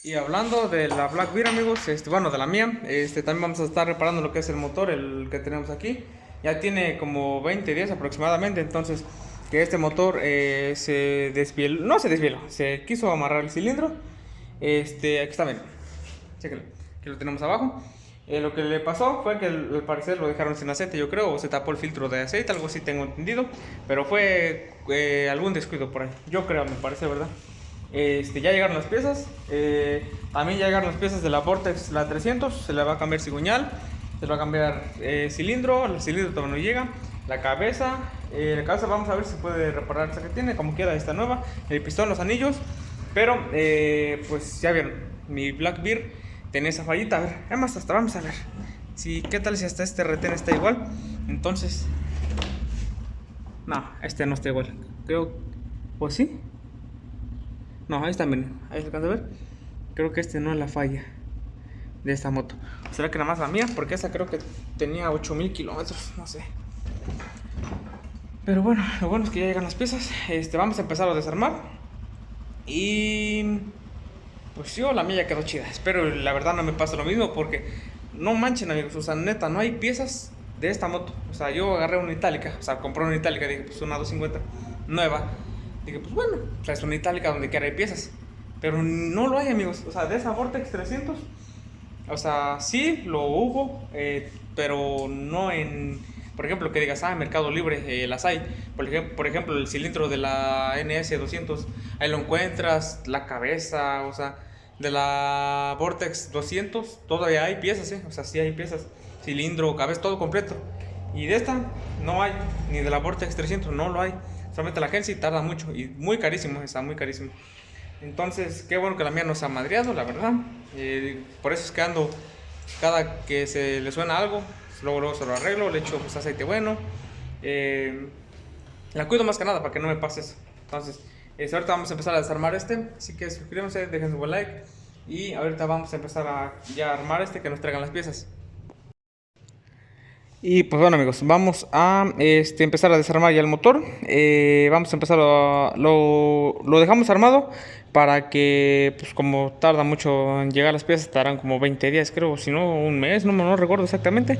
Y hablando de la Black Bear, amigos, bueno, de la mía, también vamos a estar reparando lo que es el motor, el que tenemos aquí. Ya tiene como 20 días aproximadamente, entonces que este motor se desvieló, no se desvieló, se quiso amarrar el cilindro. Aquí está, bien, chéquenlo, aquí lo tenemos abajo. Lo que le pasó fue que al parecer lo dejaron sin aceite, yo creo, o se tapó el filtro de aceite, algo así tengo entendido, pero fue algún descuido por ahí, yo creo, me parece, ¿verdad? Ya llegaron las piezas. También ya llegaron las piezas de la Vortex, la 300. Se le va a cambiar cigüeñal, se le va a cambiar cilindro. El cilindro todavía no llega. La cabeza vamos a ver si puede reparar esa que tiene, como queda esta nueva. El pistón, los anillos. Pero pues ya vieron, mi Black Bear tenía esa fallita. A ver, además hasta vamos a ver si, qué tal si hasta este retén está igual. Entonces, no, este no está igual, creo. Pues sí. No, ahí está, miren, ahí se alcanza a ver. Creo que no es la falla de esta moto. ¿Será que nada más la mía? Porque esa creo que tenía 8000 kilómetros, no sé. Pero bueno, lo bueno es que ya llegan las piezas. Vamos a empezar a desarmar. Y pues yo, la mía ya quedó chida. Espero la verdad no me pase lo mismo porque no manchen, amigos. O sea, neta, no hay piezas de esta moto. O sea, yo agarré una itálica. O sea, compré una itálica, dije, pues una 250 nueva. Dije, pues bueno, o sea, es una itálica donde quiera hay piezas. Pero no lo hay, amigos. O sea, de esa Vortex 300. O sea, sí lo hubo, pero no en, por ejemplo, que digas, Mercado Libre, las hay. Por ejemplo, el cilindro de la NS 200, ahí lo encuentras, la cabeza, o sea, de la Vortex 200, todavía hay piezas, o sea, sí hay piezas, cilindro, cabeza, todo completo. Y de esta no hay, ni de la Vortex 300, no lo hay. Solamente la agencia y tarda mucho, y muy carísimo, está muy carísimo. Entonces, qué bueno que la mía no se ha madreado, la verdad. Por eso es que ando, cada que se le suena algo, luego se lo arreglo, le echo pues, aceite bueno. Eh, la cuido más que nada para que no me pase eso. Entonces, ahorita vamos a empezar a desarmar así que suscríbanse, dejen su buen like. Y ahorita vamos a empezar a ya armar que nos traigan las piezas. Y pues bueno, amigos, vamos a empezar a desarmar ya el motor. Vamos a empezar lo dejamos armado para que, pues como tarda mucho en llegar las piezas, tardarán como 20 días, creo, si no un mes, no recuerdo exactamente.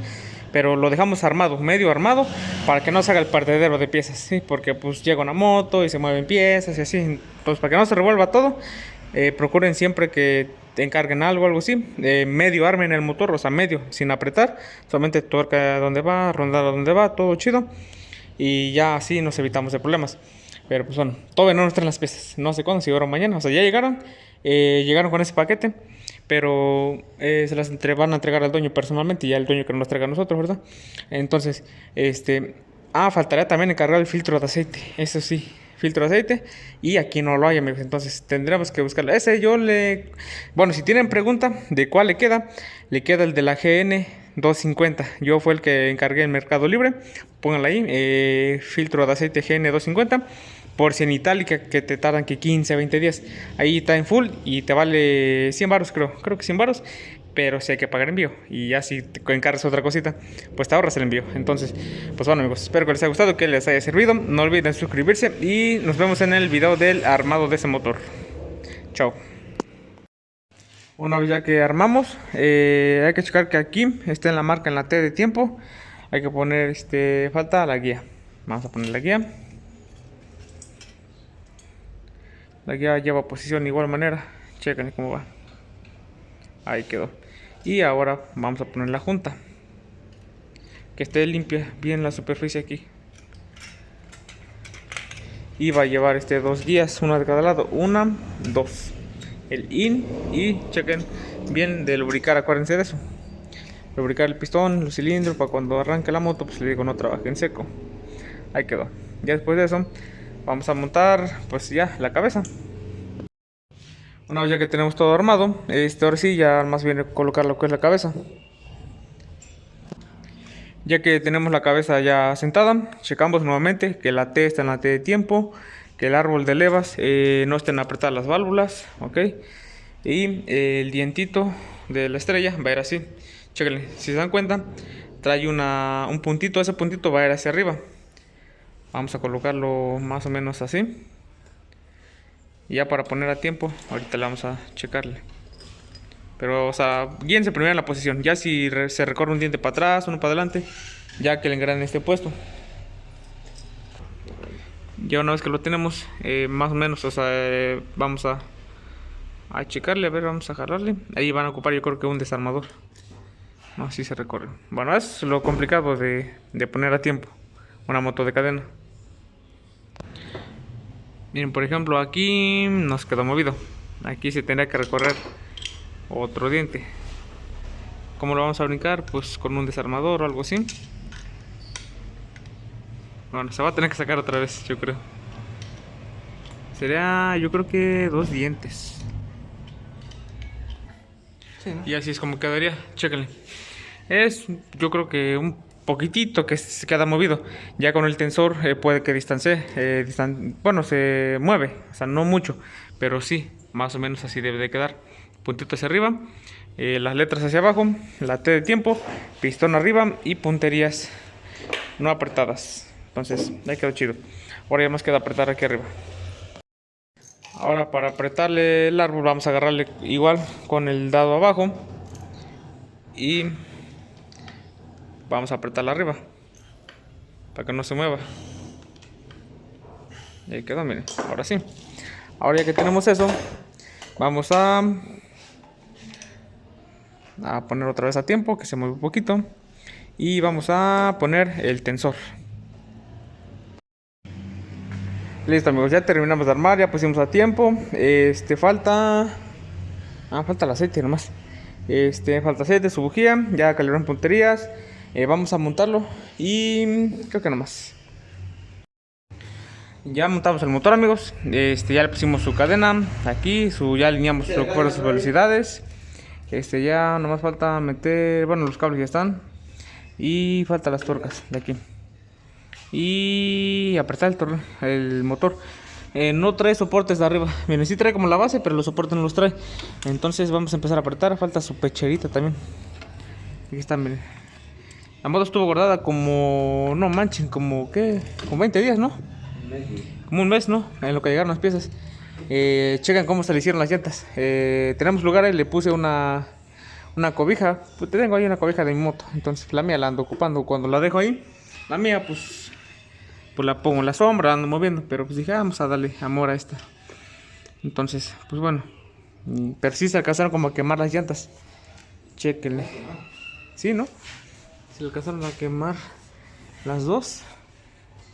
Pero lo dejamos armado, medio armado, para que no se haga el perdedero de piezas, ¿sí? Porque pues llega una moto y se mueven piezas y así. Pues para que no se revuelva todo, procuren siempre que te encarguen algo así, medio armen el motor, o sea, medio, sin apretar, solamente tuerca donde va, rondada donde va, todo chido, y ya así nos evitamos de problemas. Pero pues bueno, todavía no nos traen las piezas, no sé cuándo, si ahora o mañana, o sea, ya llegaron con ese paquete, pero se las van a entregar al dueño personalmente, y ya el dueño que nos las traiga a nosotros, ¿verdad? Entonces, faltaría también encargar el filtro de aceite, eso sí, filtro de aceite, y aquí no lo hay, amigos, entonces tendremos que buscarlo. Bueno, si tienen pregunta de cuál le queda el de la GN 250. Yo fue el que encargué en Mercado Libre. Pónganlo ahí, filtro de aceite GN 250. Por si en itálica, que te tardan que 15 20 días. Ahí está en full y te vale 100 baros, creo que 100 baros. Pero si hay que pagar envío. Y ya si te encargas otra cosita, pues te ahorras el envío. Entonces, pues bueno, amigos, espero que les haya gustado, que les haya servido. No olviden suscribirse y nos vemos en el video del armado de ese motor. Chao. Una vez ya que armamos, hay que checar que aquí esté en la marca, en la T de tiempo. Hay que poner, falta la guía. Vamos a poner la guía. La guía lleva posición de igual manera. Chequen cómo va. Ahí quedó. Y ahora vamos a poner la junta. Que esté limpia bien la superficie aquí. Y va a llevar 2 guías, una de cada lado. Una, dos. El in y chequen bien de lubricar, acuérdense de eso. Lubricar el pistón, los cilindros, para cuando arranque la moto, pues le digo, no trabaje en seco. Ahí quedó. Ya después de eso, vamos a montar, pues ya, la cabeza. Una vez ya que tenemos todo armado, ahora sí, ya más bien colocar lo que es la cabeza. Ya que tenemos la cabeza ya sentada, checamos nuevamente que la T está en la T de tiempo, que el árbol de levas no estén apretadas las válvulas, ok. Y el dientito de la estrella va a ir así. Chequenle, si se dan cuenta, trae un puntito, ese puntito va a ir hacia arriba. Vamos a colocarlo más o menos así. Y ya para poner a tiempo, ahorita le vamos a checarle. Pero, o sea, guíense primero en la posición. Ya si se recorre un diente para atrás, uno para adelante, ya que el engrane esté puesto. Ya una vez que lo tenemos, más o menos, o sea, vamos a checarle, a ver, vamos a jalarle. Ahí van a ocupar yo creo que un desarmador. No, así se recorre. Bueno, es lo complicado de poner a tiempo una moto de cadena. Miren, por ejemplo, aquí nos quedó movido. Aquí se tendría que recorrer otro diente. ¿Cómo lo vamos a brincar? Pues con un desarmador o algo así. Bueno, se va a tener que sacar otra vez, yo creo. Sería, yo creo que 2 dientes. Sí, ¿no? Y así es como quedaría, chéquenle. Es, yo creo que un poquitito que se queda movido. Ya con el tensor puede que distancie, bueno, se mueve, o sea, no mucho, pero sí, más o menos así debe de quedar. Puntito hacia arriba, las letras hacia abajo, la T de tiempo, pistón arriba y punterías no apretadas. Entonces, ahí quedó chido. Ahora ya más queda apretar aquí arriba. Ahora para apretarle el árbol vamos a agarrarle igual con el dado abajo y vamos a apretarla arriba para que no se mueva. Y ahí quedó, miren. Ahora sí. Ahora ya que tenemos eso, vamos a poner otra vez a tiempo, que se mueve un poquito. Y vamos a poner el tensor. Listo, amigos, ya terminamos de armar, ya pusimos a tiempo. Falta el aceite nomás. Falta aceite, su bujía, ya calibraron punterías. Vamos a montarlo y creo que nomás. Ya montamos el motor, amigos. Ya le pusimos su cadena aquí, ya alineamos sus velocidades. Ya nomás falta meter, bueno, los cables ya están y falta las tuercas de aquí y apretar el motor. No trae soportes de arriba. Miren, sí trae como la base, pero los soportes no los trae. Entonces vamos a empezar a apretar. Falta su pecherita también. Aquí está, miren. La moto estuvo guardada como, no manchen, como ¿qué? Como 20 días, ¿no? Como un mes, ¿no? En lo que llegaron las piezas. Checan cómo se le hicieron las llantas. Tenemos lugares, le puse una cobija. Pues tengo ahí una cobija de mi moto. Entonces la mía la ando ocupando. Cuando la dejo ahí, la mía pues la pongo en la sombra, ando moviendo. Pero pues dije, vamos a darle amor a esta. Entonces, pues bueno. Pero sí se alcanzaron como a quemar las llantas. Chequenle. Sí, ¿no? Se alcanzaron a quemar las dos.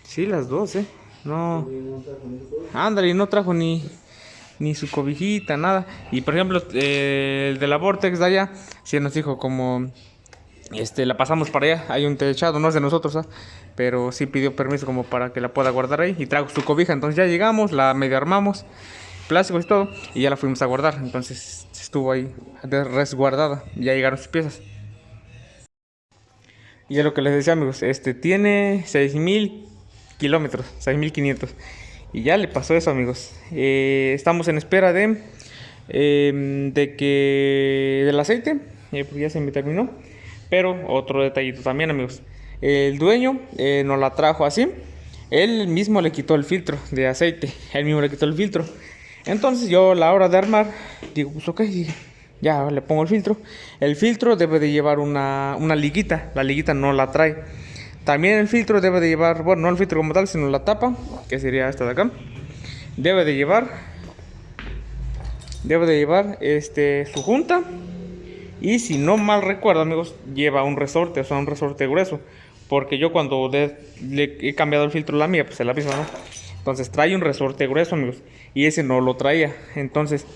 Sí, las dos, No. Ándale, no trajo ni su cobijita, nada. Y por ejemplo, el de la Vortex de allá, sí nos dijo como la pasamos para allá. Hay un techado, no es de nosotros, pero sí pidió permiso como para que la pueda guardar ahí. Y trajo su cobija, entonces ya llegamos, la medio armamos, plásticos y todo, y ya la fuimos a guardar. Entonces estuvo ahí resguardada. Ya llegaron sus piezas. Y es lo que les decía, amigos, tiene 6,000 kilómetros, 6,500. Y ya le pasó eso, amigos. Estamos en espera del aceite. Pues ya se me terminó. Pero otro detallito también, amigos. El dueño nos la trajo así. Él mismo le quitó el filtro de aceite. Él mismo le quitó el filtro. Entonces yo a la hora de armar, digo, pues ok, ya le pongo el filtro. El filtro debe de llevar una liguita. La liguita no la trae. También el filtro debe de llevar, bueno, no el filtro como tal, sino la tapa, que sería esta de acá. Debe de llevar su junta. Y si no mal recuerdo, amigos, lleva un resorte, o sea, un resorte grueso. Porque yo cuando le he cambiado el filtro a la mía, pues es la misma, ¿no? Entonces trae un resorte grueso, amigos. Y ese no lo traía. Entonces,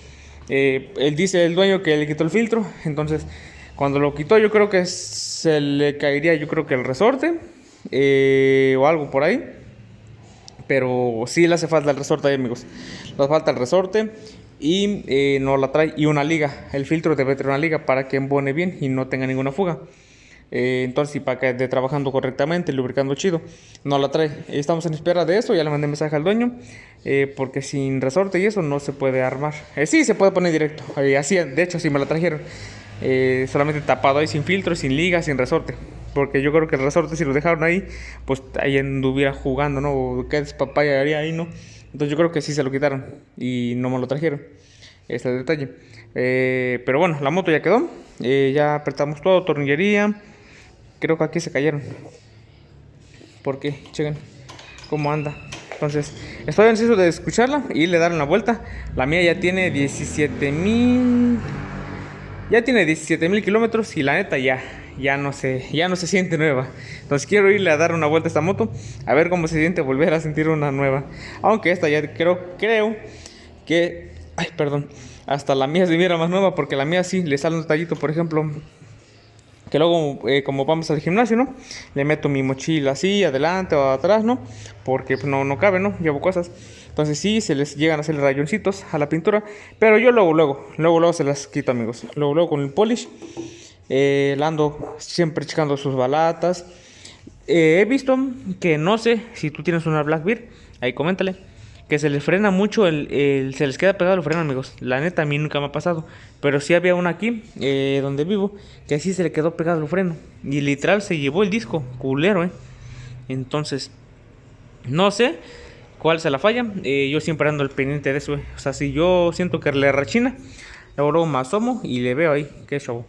él dice el dueño que le quitó el filtro. Entonces, cuando lo quitó, yo creo que se le caería, yo creo que el resorte. O algo por ahí. Pero sí le hace falta el resorte ahí, amigos. Le hace falta el resorte. Y no la trae. Y una liga. El filtro debe tener una liga para que embone bien y no tenga ninguna fuga. Entonces, y para que esté trabajando correctamente, lubricando chido, no la trae. Estamos en espera de eso. Ya le mandé mensaje al dueño. Porque sin resorte y eso no se puede armar. Sí, se puede poner directo. Así, de hecho, sí me la trajeron. Solamente tapado ahí, sin filtro, sin liga, sin resorte. Porque yo creo que el resorte, si lo dejaron ahí, pues ahí anduviera jugando, ¿no? O qué despapaya haría ahí, ¿no? Entonces yo creo que sí se lo quitaron y no me lo trajeron. Este es el detalle. Pero bueno, la moto ya quedó. Ya apretamos todo, tornillería. Creo que aquí se cayeron. ¿Por qué? Chequen cómo anda. Entonces, estoy ansioso de escucharla y le dar una vuelta. La mía ya tiene 17,000. Ya tiene 17,000 kilómetros y la neta ya no se siente nueva. Entonces quiero irle a dar una vuelta a esta moto, a ver cómo se siente volver a sentir una nueva. Aunque esta ya creo que, ay, perdón, hasta la mía se mira más nueva, porque la mía sí le sale un detallito, por ejemplo, que luego como vamos al gimnasio, ¿no? Le meto mi mochila así, adelante o atrás, ¿no? Porque pues, no cabe, ¿no? Llevo cosas. Entonces sí, se les llegan a hacer rayoncitos a la pintura. Pero yo luego se las quito, amigos. Luego con el polish. La ando siempre checando sus balatas. He visto que, no sé si tú tienes una Blackbeard, ahí coméntale, que se les frena mucho, se les queda pegado el freno, amigos. La neta, a mí nunca me ha pasado. Pero sí había una aquí, donde vivo, que así se le quedó pegado el freno. Y literal se llevó el disco, culero, Entonces, no sé cuál se la falla. Yo siempre ando al pendiente de eso, O sea, si yo siento que le rechina, luego me asomo y le veo ahí, qué show.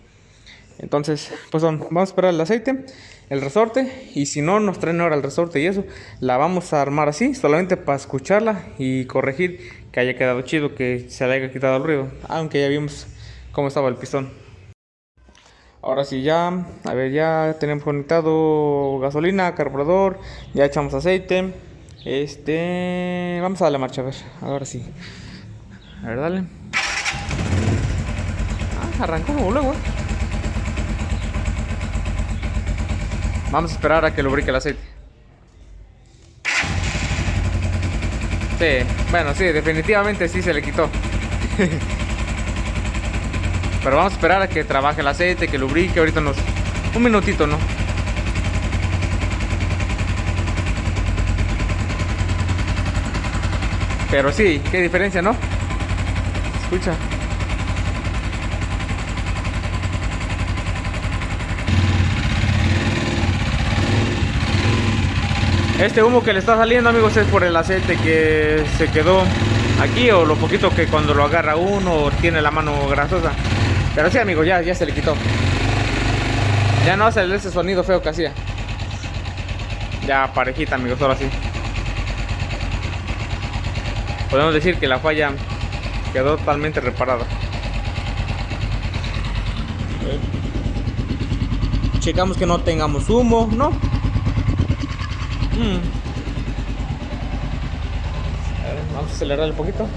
Entonces, pues vamos a esperar el aceite, el resorte, y si no nos traen ahora el resorte y eso, la vamos a armar así, solamente para escucharla y corregir que haya quedado chido, que se le haya quitado el ruido, aunque ya vimos cómo estaba el pistón. Ahora sí, a ver, ya tenemos conectado gasolina, carburador, ya echamos aceite. Vamos a darle marcha, a ver, ahora sí. A ver, dale. Arrancó luego, Vamos a esperar a que lubrique el aceite. Sí, bueno, sí, definitivamente sí se le quitó. Pero vamos a esperar a que trabaje el aceite, que lubrique. Ahorita un minutito, ¿no? Pero sí, qué diferencia, ¿no? Escucha. Este humo que le está saliendo, amigos, es por el aceite que se quedó aquí, o lo poquito que cuando lo agarra uno tiene la mano grasosa. Pero sí, amigos, ya se le quitó. Ya no hace ese sonido feo que hacía. Ya parejita, amigos, ahora sí. Podemos decir que la falla quedó totalmente reparada. Checamos que no tengamos humo, ¿no? A ver, vamos a acelerar un poquito.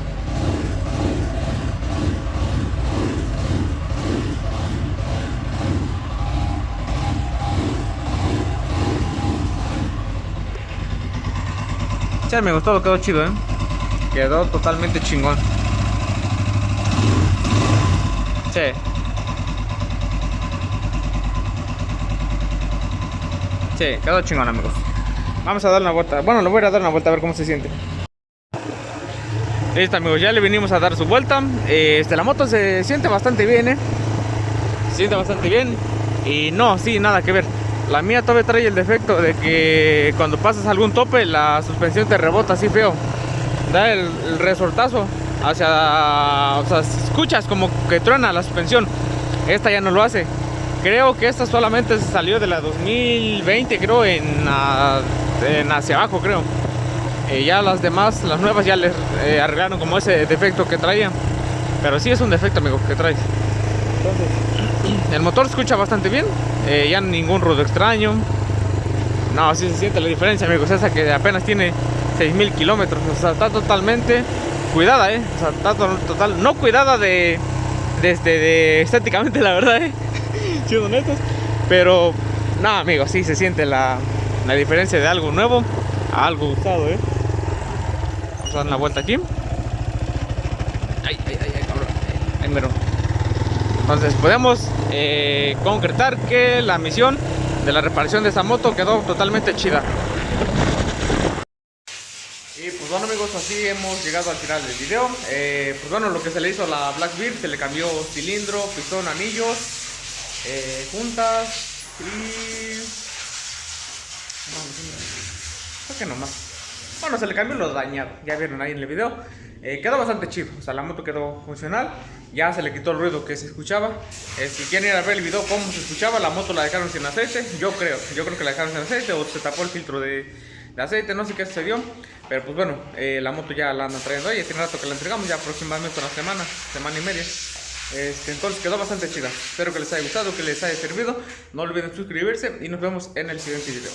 Sí, me gustó, quedó chido, Quedó totalmente chingón. Sí. Sí, quedó chingón, amigos. Vamos a dar una vuelta. Bueno, le voy a dar una vuelta a ver cómo se siente. Listo, amigos, ya le vinimos a dar su vuelta. La moto se siente bastante bien, Se siente bastante bien. Y no, sí, nada que ver. La mía todavía trae el defecto de que cuando pasas algún tope, la suspensión te rebota así feo. Da el resortazo hacia... O sea, escuchas como que truena la suspensión. Esta ya no lo hace. Creo que esta solamente salió de la 2020, creo, en hacia abajo, creo. Ya las demás, las nuevas, ya les arreglaron como ese defecto que traía. Pero sí es un defecto, amigo, que trae. Entonces, el motor se escucha bastante bien. Ya ningún ruido extraño. No, sí se siente la diferencia, amigos. Esa que apenas tiene 6,000 kilómetros. O sea, está totalmente cuidada, O sea, está total, no cuidada de estéticamente, la verdad, Siendo honestos. Pero, no, amigos, sí se siente la diferencia de algo nuevo a algo usado, Vamos a dar una vuelta aquí. Ay, cabrón. Ahí mero. Entonces podemos concretar que la misión de la reparación de esa moto quedó totalmente chida. Y pues bueno, amigos, así hemos llegado al final del video. Pues bueno, lo que se le hizo a la Blackbeard, se le cambió cilindro, pistón, anillos, juntas y... No, creo que nomás. Bueno, se le cambió lo dañado, ya vieron ahí en el video. Quedó bastante chido, o sea, la moto quedó funcional, ya se le quitó el ruido que se escuchaba. Si quieren ir a ver el video cómo se escuchaba, la moto la dejaron sin aceite, yo creo que la dejaron sin aceite o se tapó el filtro de aceite, no sé qué sucedió, pero pues bueno, la moto ya la andan trayendo, ya tiene rato que la entregamos, ya aproximadamente una semana y media. Entonces quedó bastante chida, espero que les haya gustado, que les haya servido, no olviden suscribirse y nos vemos en el siguiente video.